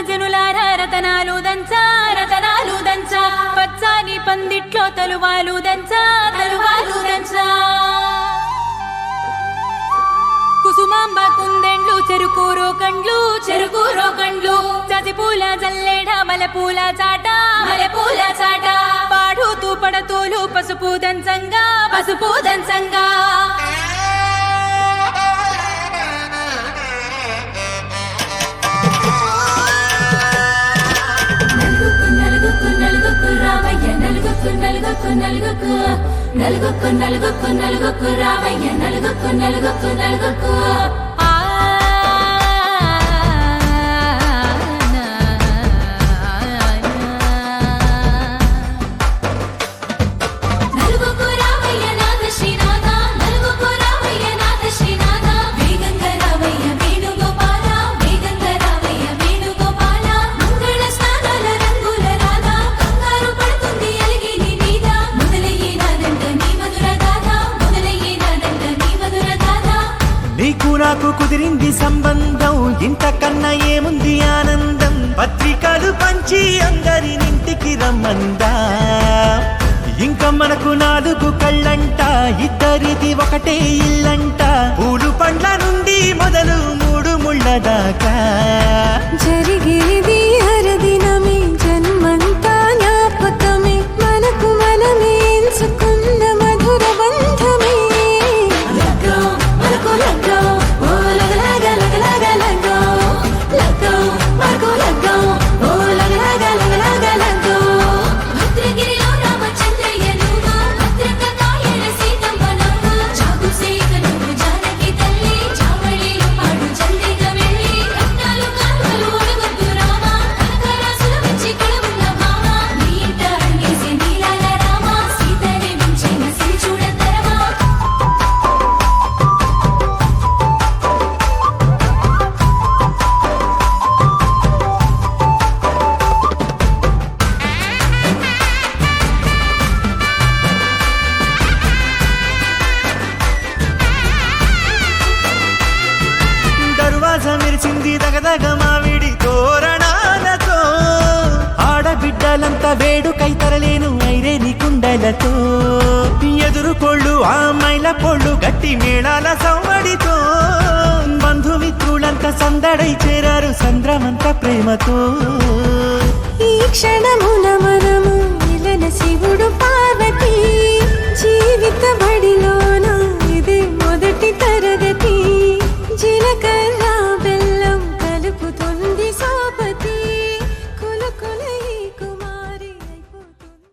జనులారా రతనాలు దంచా రతనాలు దంచా పచ్చాని పందిట్లో తలువాలు దంచా తలువాలు దంచా కుసుమాంబ కుందెండ్లు చెరుకూరో కండ్లు చసిపూల జల్లేడ మలపూల చాట పాడుతూ పడతోలు పసుపు దంచంగా నలుగుకు రావయ్య నలుగుకు రావయ్య నలుగుకు నాకు కుదిరింది సంబంధం ఇంతకన్నా ఏముంది ఆనందం పత్రికలు పంచి అందరినింటికి రమ్మందా ఇంకా మనకు 4 కళ్ళంట ఇద్దరిది ఒకటే ఇల్లంట పూలు పండ్ల నుండి మొదలు 3 ముళ్ళ దాకా జరిగేది హరదినమే జన్మంతా జ్ఞాపకమే మనకు మనమే ఎంచుకున్న మధుర బంధమే మెరిసింది దగదగ మావిడి తోరణాలతో ఆడబిడ్డలంతా వేడుకై తరలేను ఐరేని కుండలతో ఎదురుకోళ్ళు ఆ మైల పోళ్ళు గట్టి మేళాల సవ్వడితో బంధుమిత్రులంతా సందడై చేరారు సంద్రమంత ప్రేమతో ఈ క్షణమున మనము ఇలన శివుడు పార్వతి